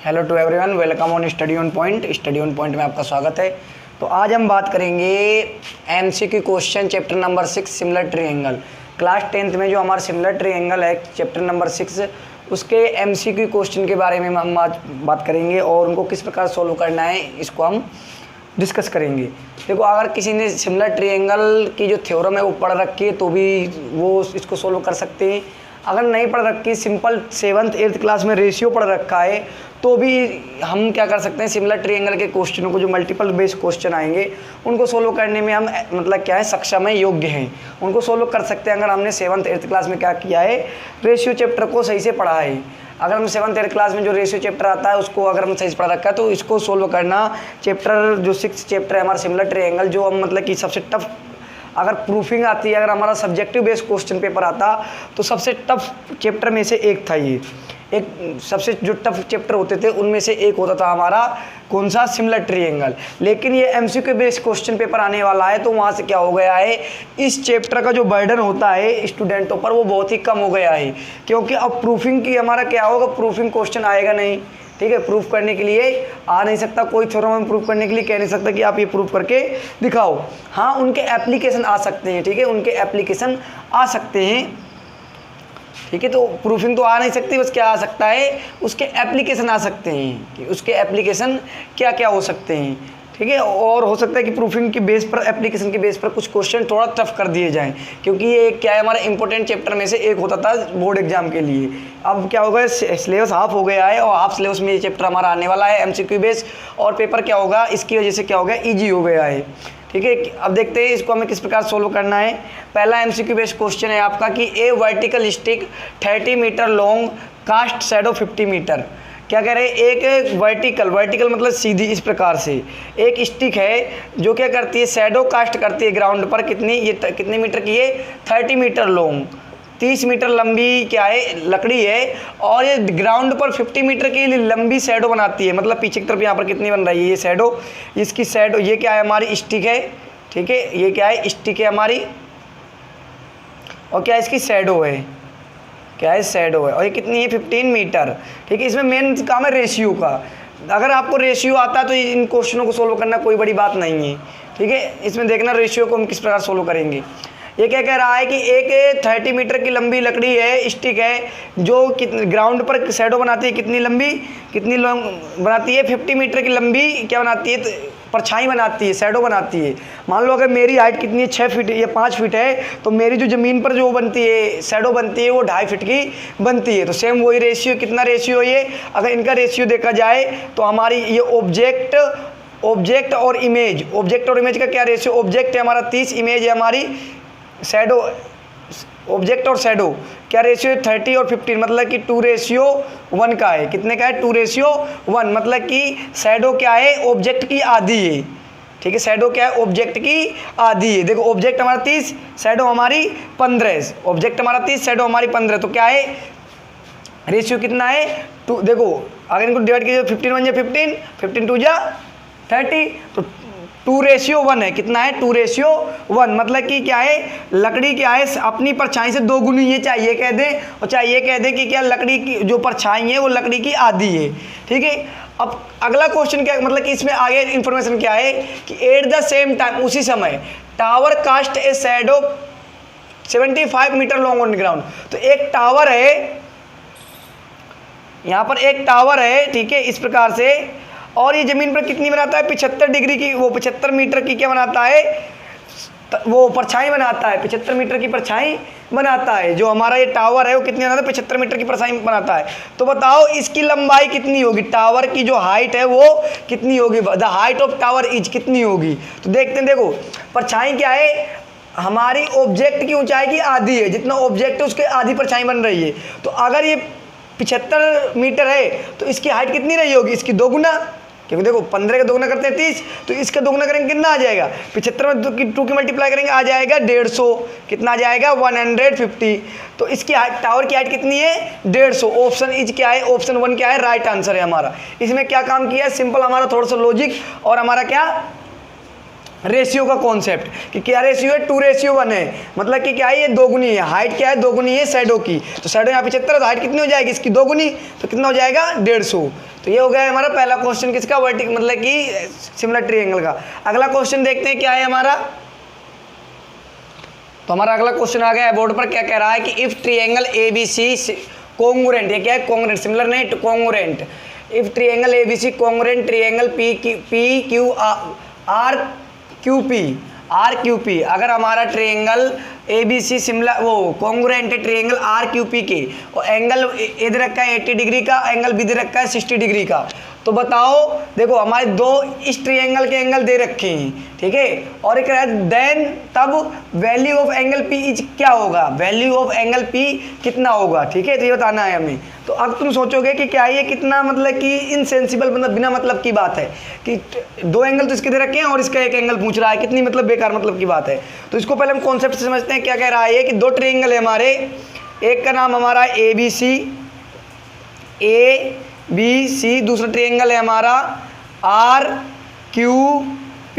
Hello to everyone, welcome on Study On Point. Study On Point में आपका स्वागत है। तो आज हम बात करेंगे MCQ question chapter number 6 similar triangle. Class 10th में जो हमारा सिमिलर ट्रायंगल है चैप्टर नंबर 6 उसके एमसीक्यू क्वेश्चन के बारे में हम आज बात करेंगे और उनको किस प्रकार सोल्व करना है इसको हम डिस्कस करेंगे। देखो, अगर किसी ने सिमिलर ट्रायंगल की जो थ्योरम है वो पढ़ रखी है तो भी वो इसको सोल्व कर सकते हैं। अगर नहीं पढ़ रखी, सिंपल 7th 8th क्लास में रेशियो पढ़ रखा है तो भी हम क्या कर सकते हैं, सिमिलर ट्रायंगल के क्वेश्चनों को जो मल्टीपल बेस्ड क्वेश्चन आएंगे उनको सोल्व करने में हम क्या है सक्षम है, योग्य हैं, उनको सोल्व कर सकते हैं। अगर हमने 7th 8th क्लास में क्या किया है, रेशियो चैप्टर को सही से पढ़ा है। अगर हम 7th 8th क्लास में जो रेशियो चैप्टर आता है उसको अगर हम सही से पढ़ा रखा है तो इसको सोल्व करना चैप्टर जो 6th चैप्टर है हमारा सिमिलर ट्रायंगल, जो हम कि सबसे टफ अगर प्रूफिंग आती है, अगर हमारा सब्जेक्टिव बेस्ड क्वेश्चन पेपर आता तो सबसे टफ चैप्टर में से एक था ये। एक सबसे जो टफ चैप्टर होते थे उनमें से एक होता था हमारा कौन सा, सिमिलर ट्रायंगल। लेकिन ये एमसीक्यू बेस्ड क्वेश्चन पेपर आने वाला है तो वहाँ से क्या हो गया है, इस चैप्टर का जो बर्डन होता है स्टूडेंटों पर वो बहुत ही कम हो गया है, क्योंकि अब प्रूफिंग की हमारा क्या होगा, प्रूफिंग क्वेश्चन आएगा नहीं। ठीक है, प्रूफ करने के लिए आ नहीं सकता, कोई थ्योरम में प्रूफ करने के लिए कह नहीं सकता कि आप ये प्रूफ करके दिखाओ। हाँ, उनके एप्लीकेशन आ सकते हैं। ठीक है, उनके एप्लीकेशन आ सकते हैं। ठीक है, तो प्रूफिंग तो आ नहीं सकती, बस क्या आ सकता है, उसके एप्लीकेशन आ सकते हैं कि उसके एप्लीकेशन क्या क्या हो सकते हैं। ठीक है, और हो सकता है कि प्रूफिंग की बेस पर, एप्लीकेशन के बेस पर कुछ क्वेश्चन थोड़ा टफ कर दिए जाएं, क्योंकि ये क्या है, हमारा इंपॉर्टेंट चैप्टर में से एक होता था बोर्ड एग्जाम के लिए। अब क्या होगा, सिलेबस हाफ हो गया है और हाफ सिलेबस में ये चैप्टर हमारा आने वाला है एमसीक्यू बेस, और पेपर क्या होगा, इसकी वजह से क्या हो गया, ईजी हो गया है। ठीक है, अब देखते हैं इसको हमें किस प्रकार सोल्व करना है। पहला एमसीक्यू बेस्ड क्वेश्चन है आपका कि a vertical stick 30 metre long cast shadow 50 metre. क्या कह रहे हैं, एक वर्टिकल मतलब सीधी, इस प्रकार से एक स्टिक है जो क्या करती है, शैडो कास्ट करती है ग्राउंड पर। कितनी, ये कितने मीटर की है, 30 मीटर लॉन्ग, 30 मीटर लंबी क्या है, लकड़ी है, और ये ग्राउंड पर 50 मीटर की लंबी शैडो बनाती है। मतलब पीछे की तरफ यहाँ पर कितनी बन रही है, ये शैडो, इसकी शैडो, ये क्या है, हमारी स्टिक है। ठीक है, ये क्या है, स्टिक है हमारी, और क्या इसकी शैडो है, क्या है, शैडो है, और ये कितनी है, 15 मीटर। ठीक है, इसमें मेन काम है रेशियो का। अगर आपको रेशियो आता है तो इन क्वेश्चनों को सोल्व करना कोई बड़ी बात नहीं है। ठीक है, इसमें देखना रेशियो को हम किस प्रकार सोल्व करेंगे। ये क्या कह रहा है कि एक 30 मीटर की लंबी लकड़ी है, स्टिक है, जो कितने ग्राउंड पर शैडो बनाती है, कितनी लंबी, कितनी लॉन्ग बनाती है, 50 मीटर की लंबी क्या बनाती है, परछाई बनाती है, शैडो बनाती है। मान लो अगर मेरी हाइट कितनी है, 6 फीट या 5 फीट है, तो मेरी जो ज़मीन पर जो बनती है, शैडो बनती है, वो 2.5 फीट की बनती है। तो सेम वही रेशियो, कितना रेशियो है ये, अगर इनका रेशियो देखा जाए तो हमारी ये ऑब्जेक्ट और इमेज, ऑब्जेक्ट और इमेज का क्या रेशियो, ऑब्जेक्ट है हमारा 30, इमेज है हमारी शैडो, ऑब्जेक्ट और शैडो क्या रेशियो है, 30 और 15, मतलब कि 2:1 का है। कितने का है, 2:1, मतलब कि शैडो क्या है, ऑब्जेक्ट की आधी है। ठीक है, शैडो क्या है, ऑब्जेक्ट की आधी है। देखो, ऑब्जेक्ट हमारा 30, शैडो हमारी 15, ऑब्जेक्ट हमारा 30, शैडो हमारी 15, तो क्या है, रेशियो कितना है, 2। देखो, अगर इनको डिवाइड कीजिए, 15 1 15, 15 2 30, तो 2:1 है। कितना है, 2:1, मतलब कि क्या है, लकड़ी क्या है, अपनी परछाई से 2 गुनी ये चाहिए कह दें, और चाहिए कह दें कि क्या लकड़ी की जो परछाई है वो लकड़ी की आधी है। ठीक है, अब अगला क्वेश्चन क्या, मतलब कि इसमें आगे इन्फॉर्मेशन क्या है कि एट द सेम टाइम, उसी समय tower cast a shadow 75 metre long on ground. तो एक टावर है, यहाँ पर एक टावर है, ठीक है, इस प्रकार से, और ये ज़मीन पर कितनी बनाता है, 75 डिग्री की, वो 75 मीटर की क्या बनाता है, वो परछाई बनाता है, 75 मीटर की परछाई बनाता है। जो हमारा ये टावर है वो कितनी बनाता है, 75 मीटर की परछाई बनाता है। तो बताओ इसकी लंबाई कितनी होगी, टावर की जो हाइट है वो कितनी होगी, the height of tower is कितनी होगी। तो देखते हैं, देखो परछाई क्या है, हमारी ऑब्जेक्ट की ऊंचाई की आधी है, जितना ऑब्जेक्ट है उसके आधी परछाई बन रही है। तो अगर ये 75 मीटर है तो इसकी हाइट कितनी रही होगी, इसकी 2 गुना, क्योंकि देखो 15 का 2 गुना करते हैं 30, तो इसका 2 गुना करेंगे कितना आ जाएगा, 75 में 2 की मल्टीप्लाई करेंगे आ जाएगा 150, कितना आ जाएगा 150। तो इसकी हाइट, टावर की हाइट कितनी है, 150। ऑप्शन इज क्या है, ऑप्शन 1 क्या है, राइट आंसर है हमारा। इसमें क्या काम किया है, सिंपल हमारा थोड़ा सा लॉजिक और हमारा क्या रेशियो का कॉन्सेप्ट कि क्या रेशियो है, 2:1 है, मतलब कि क्या है, ये 2 गुनी है, हाइट क्या है 2 गुनी है शैडो की। तो शैडो यहाँ 75 है तो हाइट कितनी हो जाएगी इसकी 2 गुनी, तो कितना हो जाएगा 150। तो ये हो गया हमारा पहला क्वेश्चन किसका, वर्टिकल मतलब कि सिमिलर ट्रायंगल का। अगला क्वेश्चन देखते हैं क्या है हमारा। तो हमारा अगला क्वेश्चन आ गया है बोर्ड पर, क्या कह रहा है कि इफ ट्रायंगल ABC कॉन्ग्रुएंट, ये क्या है कॉन्ग्रुएंट, सिमिलर नहीं congruent. If triangle ABC congruent triangle RQP, अगर हमारा ट्रायंगल ABC सिमिलर वो कॉन्ग्रुएंट है ट्रायंगल RQP के, और एंगल ए दे रखा है 80 डिग्री का, एंगल बी दे रखा है 60 डिग्री का, तो बताओ देखो हमारे दो इस ट्रायंगल के एंगल दे रखे हैं, ठीक है, और एक देन तब value of angle P is क्या होगा, वैल्यू ऑफ एंगल P कितना होगा, ठीक है, तो ये बताना है हमें। तो अब तुम सोचोगे कि क्या ये कितना मतलब कि इनसेंसिबल, मतलब बिना मतलब की बात है कि दो एंगल तो इसके दे रखे हैं और इसका एक एंगल पूछ रहा है, कितनी मतलब बेकार मतलब की बात है। तो इसको पहले हम कॉन्सेप्ट से समझते हैं। क्या कह रहा है कि दो ट्रायंगल है हमारे, एक का नाम हमारा ABC, दूसरा ट्रायंगल है हमारा RQP,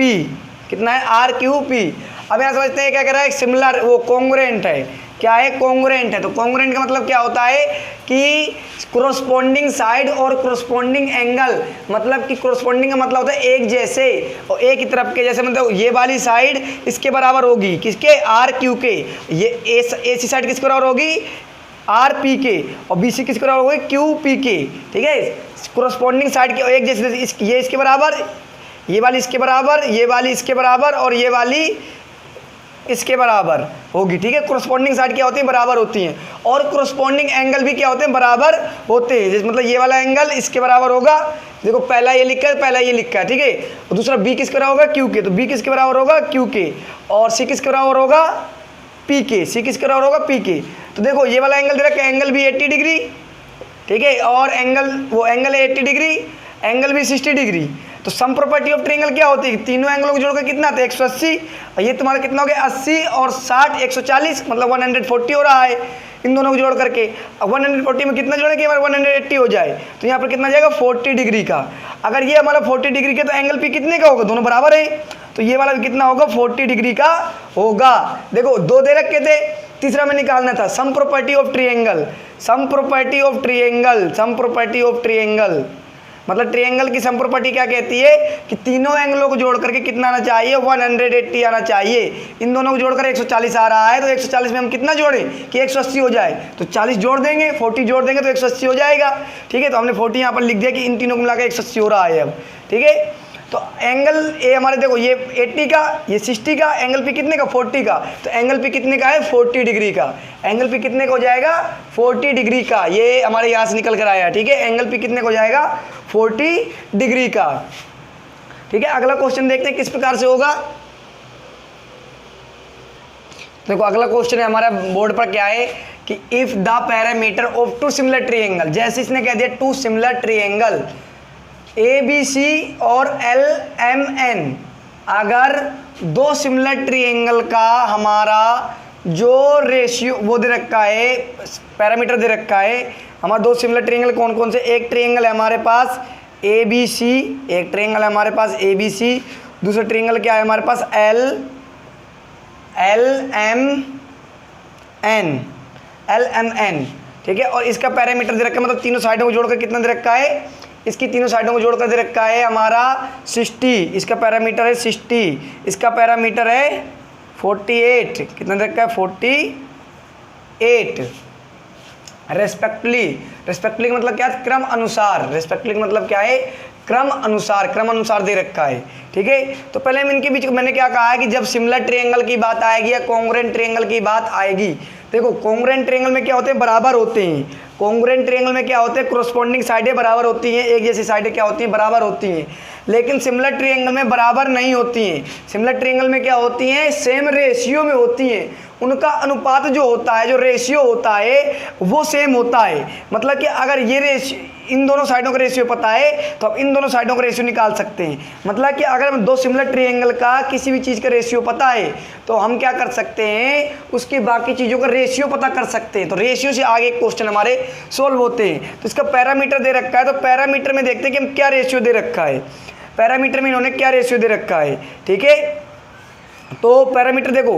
कितना है RQP। अब यहाँ समझते हैं क्या कह रहा है, सिमिलर वो कॉन्ग्रुएंट है, क्या है कॉन्ग्रुएंट है। तो कॉन्ग्रुएंट का मतलब क्या होता है कि कोरोस्पोंडिंग साइड और कोरोस्पोंडिंग एंगल, मतलब कि कोरोस्पोंडिंग का मतलब होता है एक जैसे और एक ही तरफ के जैसे, मतलब ये वाली साइड इसके बराबर होगी किसके, RQ के, ये AC साइड किसके बराबर होगी RP के, और BC किसके बराबर होगी QP के, ठीक है। कोरोस्पोंडिंग साइड के एक जैसे, ये इसके बराबर, ये वाली इसके बराबर, ये वाली इसके बराबर और ये वाली इसके बराबर होगी, ठीक है। कोरोस्पोंडिंग साइड क्या होती है, बराबर होती हैं, और कोरोस्पोंडिंग एंगल भी क्या होते हैं, बराबर होते हैं। जैसे मतलब ये वाला एंगल इसके बराबर होगा, देखो पहला ये लिखा है, पहला ये लिखा है, ठीक है, और दूसरा B किसके बराबर होगा Q के, तो B किसके बराबर होगा Q के, और C किसके बराबर होगा P के, C किसके बराबर होगा P के। तो देखो ये वाला एंगल दे रखा है, एंगल भी 80 डिग्री, ठीक है, और एंगल वो एंगल है 80 डिग्री, एंगल भी 60 डिग्री। तो सम प्रॉपर्टी ऑफ ट्रायंगल क्या होती है, तीनों एंगलों को जोड़कर कितना था 180, और ये तुम्हारा कितना हो गया 80 और 60 140, मतलब 140 हो रहा है इन दोनों को जोड़ करके। अब 140 में कितना जोड़े कि हमारा 180 हो जाए, तो यहाँ पर कितना जाएगा 40 डिग्री का। अगर ये हमारा 40 डिग्री का तो एंगल P कितने का होगा, दोनों बराबर है, तो ये वाला भी कितना होगा 40 डिग्री का होगा। देखो दो दे रखे थे, तीसरा में निकालना था sum property of triangle, sum property of triangle, sum property of triangle, मतलब ट्रायंगल की सम प्रॉपर्टी क्या कहती है कि तीनों एंगलों को जोड़ करके कितना आना चाहिए 180 आना चाहिए। इन दोनों को जोड़कर 140 आ रहा है, तो 140 में हम कितना जोड़ें कि 180 हो जाए, तो 40 जोड़ देंगे, 40 जोड़ देंगे तो 180 हो जाएगा, ठीक है। तो हमने 40 यहाँ पर लिख दिया कि इन तीनों को मिलाकर 180 हो रहा है अब, ठीक है। तो एंगल ए हमारे देखो ये 80 का, ये 60 का, एंगल P कितने का 40 का, तो एंगल P कितने का है 40 डिग्री का, एंगल P कितने का हो जाएगा 40 डिग्री का, ये हमारे यहाँ से निकल कर आया, ठीक है। एंगल P कितने का हो जाएगा 40 डिग्री का, ठीक है। अगला क्वेश्चन देखते हैं किस प्रकार से होगा। देखो अगला क्वेश्चन है हमारा बोर्ड पर, क्या है कि if the parameter of two similar triangle, जैसे इसने कह दिया टू सिमिलर ट्रायंगल ABC और LMN, अगर दो सिमिलर ट्रायंगल का हमारा जो रेशियो वो दे रखा है, पैरामीटर दे रखा है, हमारा दो सिमिलर ट्रायंगल कौन कौन से, एक ट्रायंगल है हमारे पास ABC, एक ट्रायंगल है हमारे पास ABC, दूसरा ट्रायंगल क्या है हमारे पास LMN, ठीक है। और इसका पैरामीटर दे रखा है, मतलब तीनों साइडों को जोड़कर कितना दे रखा है, इसकी तीनों साइडों को जोड़कर दे रखा है हमारा 60, इसका पैरामीटर है 60, इसका पैरामीटर है 48, कितना दे रखा है 48 रेस्पेक्टली। रेस्पेक्टली का मतलब क्या है, क्रम अनुसार, रेस्पेक्टली का मतलब क्या है क्रम अनुसार, क्रम अनुसार दे रखा है, ठीक है। तो पहले हम इनके बीच मैंने क्या कहा है कि जब सिमिलर ट्रायंगल की बात आएगी या कॉन्ग्रुएंट ट्रायंगल की बात आएगी, देखो कॉन्ग्रुएंट ट्रायंगल में क्या होते हैं, बराबर होते हैं। कॉन्ग्रुएंट ट्रायंगल में क्या होते हैं, कोरोस्पोंडिंग साइडें बराबर होती हैं, एक जैसी साइडें क्या होती हैं, बराबर होती हैं। लेकिन सिमिलर ट्रायंगल में बराबर नहीं होती हैं। सिमिलर ट्रायंगल में क्या होती हैं, सेम रेशियो में होती हैं, उनका अनुपात जो होता है, जो रेशियो होता है वो सेम होता है। मतलब कि अगर ये रेशियो, इन दोनों साइडों का रेशियो पता है तो अब इन दोनों साइडों का रेशियो निकाल सकते हैं। मतलब कि अगर हम दो सिमिलर ट्रायंगल का किसी भी चीज़ का रेशियो पता है तो हम क्या कर सकते हैं, उसकी बाकी चीज़ों का रेशियो पता कर सकते हैं। तो रेशियो से आगे क्वेश्चन हमारे सोल्व होते हैं। तो इसका पैरामीटर दे रखा है, तो पैरामीटर में देखते हैं कि हम क्या रेशियो दे रखा है, पैरामीटर में इन्होंने क्या रेशियो दे रखा है, ठीक है। तो पैरामीटर देखो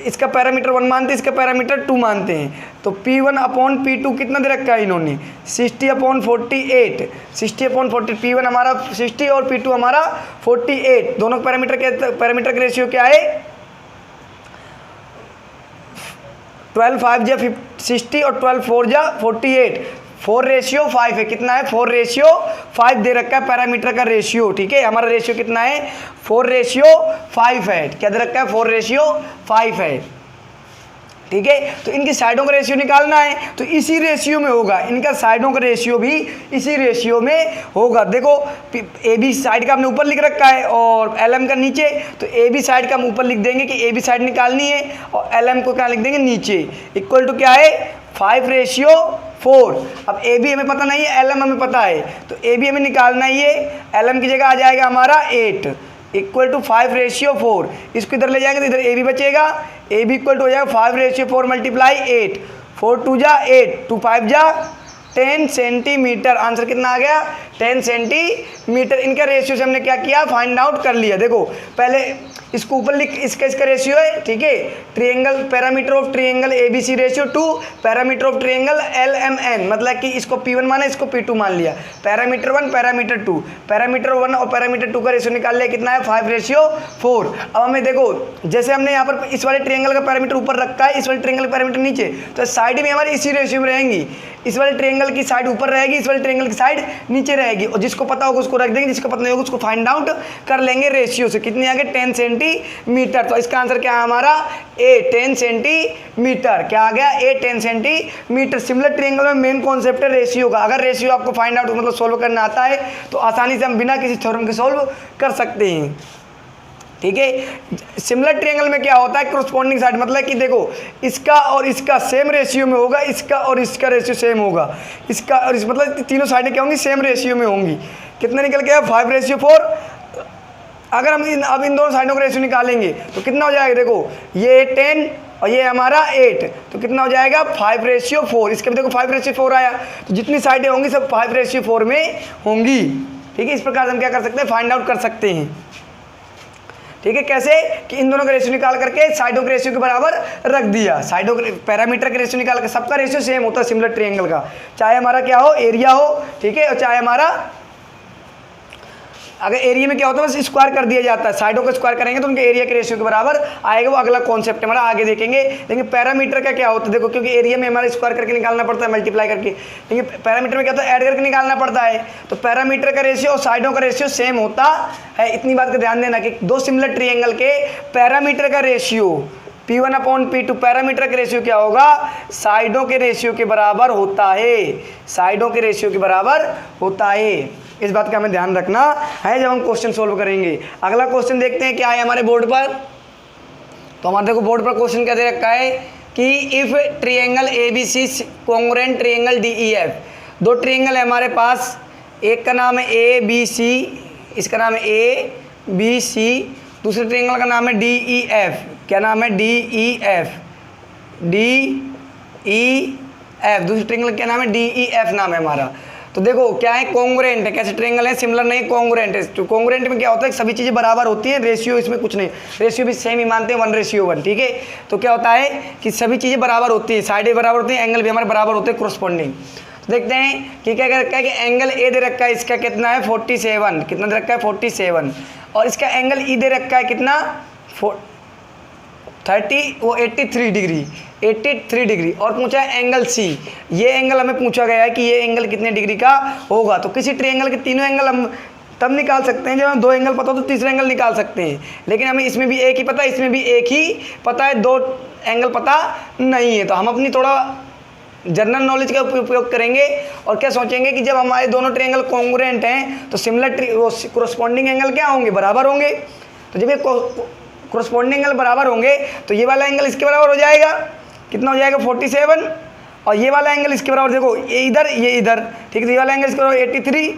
इसका पैरामीटर 1 मानते हैं, इसका पैरामीटर 2 मानते हैं। तो P1/P2 कितना दे रखा है इन्होंने 60/48, 60/40, P1 हमारा 60 और P2 हमारा 48। दोनों पैरामीटर का रेशियो क्या है 12 5 जा 60 और 12 4 जा 48, 4:5 है। कितना है 4:5 दे रखा है पैरामीटर का रेशियो। ठीक है, हमारा रेशियो कितना है 4:5 है। क्या दे रखा है 4:5 है। ठीक है, तो इनकी साइडों का रेशियो निकालना है तो इसी रेशियो में होगा, इनका साइडों का रेशियो भी इसी रेशियो में होगा। देखो ए बी साइड का हमने ऊपर लिख रखा है और एल एम का नीचे, तो ए बी साइड का हम ऊपर लिख देंगे कि ए बी साइड निकालनी है और एल एम को क्या लिख देंगे नीचे, इक्वल टू क्या है 5:4। अब ए बी हमें पता नहीं है, एल एम हमें पता है, तो ए बी हमें निकालना ही है। एल एम की जगह आ जाएगा हमारा 8 इक्वल टू 5:4। इसको इधर ले जाएंगे तो इधर ए बी बचेगा, ए बी इक्वल टू हो जाएगा 5:4 मल्टीप्लाई 8, 4 2 जा 8, 2 5 जा 10 सेंटीमीटर। आंसर कितना आ गया 10 सेंटीमीटर। इनका रेशियो से हमने क्या किया फाइंड आउट कर लिया। देखो पहले इसको ऊपर लिख, इसका रेशियो है। ठीक है, triangle parameter of triangle ABC ratio 2, parameter of triangle LMN, मतलब कि इसको P1 माना इसको P2 मान लिया। पैरामीटर 1 पैरामीटर 2, पैरामीटर 1 और पैरामीटर 2 का रेशियो निकाल लिया, कितना है 5:4। अब हमें देखो जैसे हमने यहाँ पर इस वाले ट्रायंगल का पैरामीटर ऊपर रखा है, इस वाले ट्रायंगल का पैरामीटर नीचे, तो साइड में हमारी इसी रेशियो में रहेंगी। इस वाले ट्रायंगल की साइड ऊपर रहेगी, इस वाले ट्रायंगल की साइड नीचे रहेगी, और जिसको पता होगा उसको रख देंगे, जिसको पता नहीं होगा उसको फाइंड आउट कर लेंगे रेशियो से। कितने आगे 10 सेंटीमीटर। तो इसका आंसर क्या है हमारा ए 10 सेंटीमीटर। क्या आ गया ए 10 सेंटीमीटर। सिमिलर ट्रायंगल में मेन कॉन्सेप्ट है रेशियो का। अगर रेशियो आपको फाइंड आउट मतलब सोल्व करना आता है तो आसानी से हम बिना किसी थ्योरम के सोल्व कर सकते हैं। ठीक है, सिमिलर ट्रायंगल में क्या होता है कोरस्पॉन्डिंग साइड, मतलब कि देखो इसका और इसका सेम रेशियो में होगा, इसका और इसका रेशियो सेम होगा, इसका और इस मतलब तीनों साइडें क्या होंगी सेम रेशियो में होंगी। कितना निकल गया 5:4। अगर हम अब इन दोनों साइडों का रेशियो निकालेंगे तो कितना हो जाएगा, देखो ये 10 और ये हमारा 8, तो कितना हो जाएगा 5:4। इसके भी देखो 5:4 आया, तो जितनी साइडें होंगी सब 5:4 में होंगी। ठीक है, इस प्रकार से हम क्या कर सकते हैं फाइंड आउट कर सकते हैं। ठीक है, कैसे कि इन दोनों का रेशियो निकाल करके साइडों के रेशियो के बराबर रख दिया। साइडों के पैरामीटर के रेशियो निकाल कर, सबका रेशियो सेम होता है सिमिलर ट्रायंगल का, चाहे हमारा क्या हो एरिया हो। ठीक है, और चाहे हमारा अगर एरिया में क्या होता है बस स्क्वायर कर दिया जाता है, साइडों को स्क्वायर करेंगे तो उनके एरिया के रेशियो के बराबर आएगा। वो अगला कॉन्सेप्ट हमारा आगे देखेंगे। लेकिन पैरामीटर का क्या होता है देखो, क्योंकि एरिया में हमारा स्क्वायर करके निकालना पड़ता है मल्टीप्लाई करके, लेकिन पैरामीटर में क्या होता है ऐड करके निकालना पड़ता है। तो पैरामीटर का रेशियो और साइडों का रेशियो सेम होता है। इतनी बात का ध्यान देना कि दो सिमिलर ट्रायंगल के पैरामीटर का रेशियो P1/P2 पैरामीटर का रेशियो क्या होगा साइडों के रेशियो के बराबर होता है, साइडों के रेशियो के बराबर होता है। इस बात का हमें ध्यान रखना है जब हम क्वेश्चन सोल्व करेंगे। अगला क्वेश्चन देखते हैं क्या है हमारे बोर्ड पर। तो हमारे देखो बोर्ड पर क्वेश्चन क्या दे रखा है कि if triangle ABC congruent triangle DEF, दो ट्रायंगल है हमारे पास, एक का नाम है ABC, इसका नाम है ABC, दूसरे ट्रायंगल का नाम है DEF। क्या नाम है DEF, दूसरे ट्रायंगल क्या नाम है DEF नाम है हमारा। तो देखो क्या है कॉन्ग्रुएंट है, कैसे ट्रायंगल है सिमिलर नहीं कॉन्ग्रुएंट है। तो कॉन्ग्रुएंट में क्या होता है सभी चीज़ें बराबर होती हैं, रेशियो इसमें कुछ नहीं, रेशियो भी सेम ही मानते हैं 1:1। ठीक है, तो क्या होता है कि सभी चीज़ें बराबर होती हैं, साइडें बराबर होती हैं, एंगल भी हमारे बराबर होते हैं कोरस्पॉन्डिंग। तो देखते हैं कि क्या रखा है कि एंगल ए दे रखा है, इसका कितना है 47, कितना दे रखा है 47, और इसका एंगल ई दे रखा है कितना 83 डिग्री, 83 डिग्री, और पूछा है एंगल सी। ये एंगल हमें पूछा गया है कि ये एंगल कितने डिग्री का होगा। तो किसी ट्रायंगल के तीनों एंगल हम तब निकाल सकते हैं जब हम दो एंगल पता हो तो तीसरा एंगल निकाल सकते हैं, लेकिन हमें इसमें भी एक ही पता है, इसमें भी एक ही पता है, दो एंगल पता नहीं है। तो हम अपनी थोड़ा जनरल नॉलेज का उपयोग करेंगे और क्या सोचेंगे कि जब हमारे दोनों ट्रायंगल कॉन्ग्रुएंट हैं तो सिमिलर कोरस्पॉन्डिंग एंगल क्या होंगे बराबर होंगे। तो जब ये कोरस्पॉन्डिंग एंगल बराबर होंगे तो ये वाला एंगल इसके बराबर हो जाएगा, कितना हो जाएगा 47, और ये वाला एंगल इसके बराबर, देखो ये इधर ये इधर, ठीक है, ये वाला एंगल इसके बराबर 83,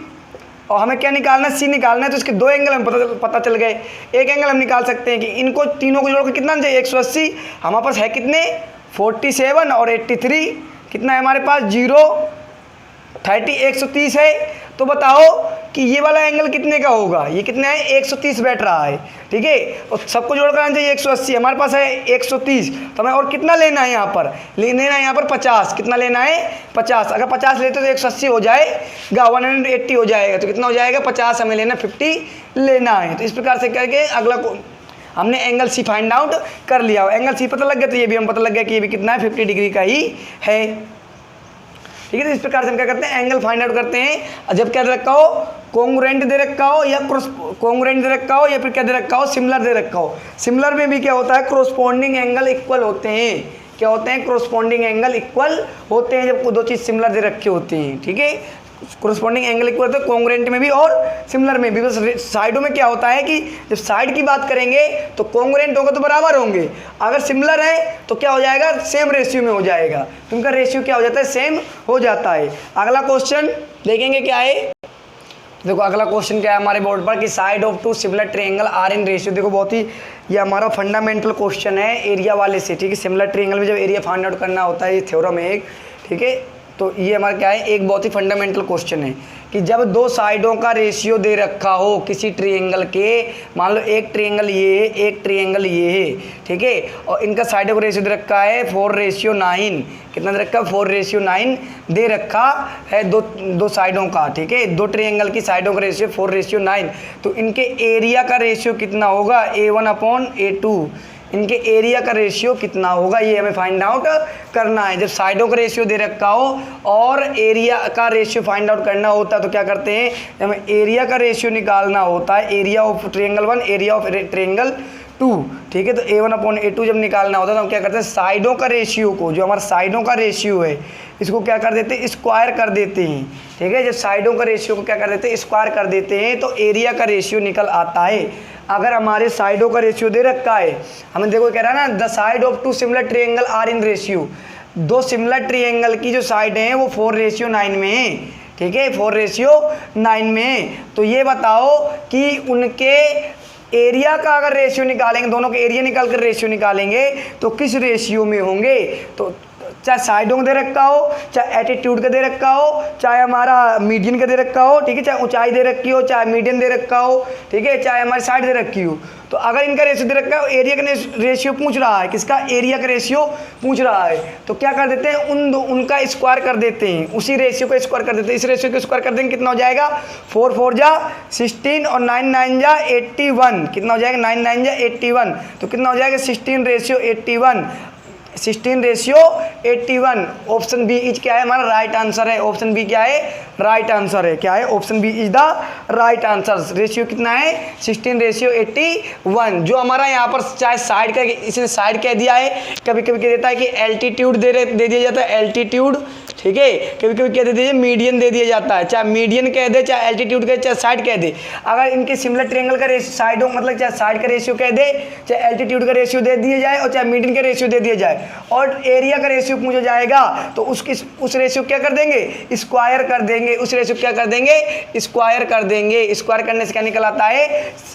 और हमें क्या निकालना है सी निकालना है। तो इसके दो एंगल हमें पता चल गए। एक एंगल हम निकाल सकते हैं कि इनको तीनों को जोड़ के कितना चाहिए 180, हमारे पास है कितने 47 और 83, कितना है हमारे पास 0 30 130 है। तो बताओ कि ये वाला एंगल कितने का होगा, ये कितना है 130 बैठ रहा है, ठीक है, और सबको जोड़कर आना चाहिए 180, हमारे पास है 130, तो हमें और कितना लेना है यहाँ पर, लेना है यहाँ पर 50, कितना लेना है 50, अगर 50 लेते तो 180 हो जाएगा, 180 हो जाएगा, तो कितना हो जाएगा 50 हमें लेना, 50 लेना है। तो इस प्रकार से करके अगला हमने एंगल सी फाइंड आउट कर लिया, एंगल सी पता लग गया, तो ये भी हम पता लग गया कि ये भी कितना है 50 डिग्री का ही है, ठीक है। तो इस प्रकार से हम क्या करते हैं एंगल फाइंड आउट करते हैं, जब क्या दे रखा हो कॉन्ग्रुएंट दे रखा हो या कॉन्ग्रुएंट दे रखा हो या फिर क्या दे रखा हो सिमिलर दे रखा हो। सिमिलर में भी क्या होता है कोरोस्पोंडिंग एंगल इक्वल होते हैं, क्या होते हैं कोरोस्पोंडिंग एंगल इक्वल होते हैं जब दो चीज़ सिमिलर दे रखे होते हैं, ठीक है। कोरोस्पोंडिंग एंगल इक्वल होता है कॉन्ग्रुएंट में भी और सिमिलर में भी। बस साइडों में क्या होता है कि जब साइड की बात करेंगे तो कॉन्ग्रुएंट होगा तो बराबर होंगे, अगर सिमिलर है तो क्या हो जाएगा सेम रेशियो में हो जाएगा, तो उनका रेशियो क्या हो जाता है सेम हो जाता है। अगला क्वेश्चन देखेंगे क्या है, देखो अगला क्वेश्चन क्या है हमारे बोर्ड पर कि side of two similar triangle are in ratio. देखो बहुत ही ये हमारा फंडामेंटल क्वेश्चन है एरिया वाले से, ठीक है। सिमिलर ट्रायंगल में जब एरिया फाइंड आउट करना होता है, ये थ्योरम है एक, ठीक है। तो ये हमारा क्या है एक बहुत ही फंडामेंटल क्वेश्चन है कि जब दो साइडों का रेशियो दे रखा हो किसी ट्रायंगल के, मान लो एक ट्रायंगल ये है एक ट्रायंगल ये है, ठीक है, और इनका साइडों का रेशियो दे रखा है 4:9, कितना दे रखा है 4:9 दे रखा है दो साइडों का, ठीक है, दो ट्रायंगल की साइडों का रेशियो 4:9, तो इनके एरिया का रेशियो कितना होगा A1/A2, इनके एरिया का रेशियो कितना होगा ये हमें फाइंड आउट करना है। जब साइडों का रेशियो दे रखा हो और एरिया का रेशियो फाइंड आउट करना होता है तो क्या करते हैं, हमें एरिया का रेशियो निकालना होता है, area of triangle 1 area of triangle 2, ठीक है। तो A1/A2 जब निकालना होता है तो हम क्या करते हैं साइडों का रेशियो को, जो हमारा साइडों का रेशियो है इसको क्या कर देते हैं स्क्वायर कर देते हैं, ठीक है। जब साइडों का रेशियो को क्या कर देते हैं स्क्वायर कर देते हैं तो एरिया का रेशियो निकल आता है। अगर हमारे साइडों का रेशियो दे रखा है, हमें देखो कह रहा है ना the side of two similar triangle are in ratio, दो सिमिलर ट्रायंगल की जो साइड हैं वो 4:9 में है, ठीक है, 4:9 में है। तो ये बताओ कि उनके एरिया का अगर रेशियो निकालेंगे, दोनों के एरिया निकाल कर रेशियो निकालेंगे तो किस रेशियो में होंगे। तो चाहे साइडों का दे रखा हो, चाहे एटीट्यूड का दे रखा हो, चाहे हमारा मीडियन का दे रखा हो, ठीक है, चाहे ऊंचाई दे रखी हो, चाहे मीडियन दे रखा हो, ठीक है, चाहे हमारी साइड दे रखी हो, तो अगर इनका रेशियो दे रखा है एरिया का रेशियो पूछ रहा है, किसका एरिया का रेशियो पूछ रहा है, तो क्या कर देते हैं उनका स्क्वायर कर देते हैं, उसी रेशियो को स्क्वायर कर देते हैं। इस रेशियो को स्क्वायर कर देंगे कितना हो जाएगा 4 4 जा 16 और 9 9 जा 81, कितना हो जाएगा 9 9 जा 81, तो कितना हो जाएगा 16:81, 16:81। ऑप्शन बी इज क्या है हमारा राइट आंसर है, ऑप्शन बी क्या है राइट आंसर है, क्या है option b is the right answer. Ratio कितना है 16:81। जो हमारा यहाँ पर चाहे साइड का, इसने साइड कह दिया है, कभी कभी कह देता है कि एल्टीट्यूड दे दिया जाता है एल्टीट्यूड, ठीक है, कभी कभी कह देते हैं मीडियन दे दिया जाता है, चाहे मीडियन कह दे चाहे एल्टीट्यूड कह दे चाहे साइड कह दे। अगर इनके सिमिलर ट्रायंगल का रेशियो साइडों मतलब चाहे साइड का रेशियो कह दे, चाहे एल्टीट्यूड का रेशियो दे दिया जाए और चाहे मीडियन का रेशियो दे दिया जाए और एरिया का रेशियो पूछा जाएगा तो उस रेशियो क्या कर देंगे स्क्वायर कर देंगे, उस रेशियो क्या कर देंगे स्क्वायर कर देंगे। स्क्वायर करने से क्या निकल आता है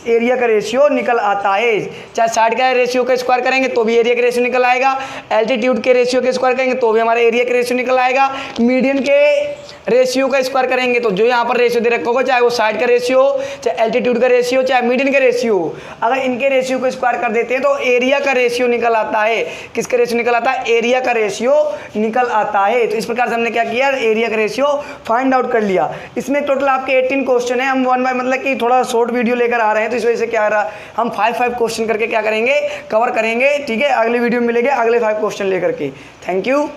एरिया का रेशियो निकल आता है। चाहे साइड का रेशियो का स्क्वायर करेंगे तो भी एरिया का रेशियो निकल आएगा, एल्टीट्यूड के रेशियो के स्क्वायर करेंगे तो भी हमारा एरिया का रेशियो निकल आएगा, मीडियन के रेशियो का स्क्वायर करेंगे तो जो यहाँ पर रेशियो दे रखा होगा चाहे वो साइड का रेशियो, चाहे एल्टीट्यूड का रेशियो, चाहे मीडियन का रेशियो, अगर इनके रेशियो को स्क्वायर कर देते हैं तो एरिया का रेशियो निकल आता है। किसका रेशियो निकल आता है एरिया का रेशियो निकल आता है। तो इस प्रकार से हमने क्या किया एरिया का रेशियो फाइंड आउट कर लिया। इसमें टोटल आपके 18 क्वेश्चन है, हम 1 बाय मतलब कि थोड़ा शॉर्ट वीडियो लेकर आ रहे हैं तो इस वजह से क्या रहा हम 5 क्वेश्चन करके क्या करेंगे कवर करेंगे, ठीक है। अगले वीडियो में मिलेंगे अगले 5 क्वेश्चन लेकर के। Thank you.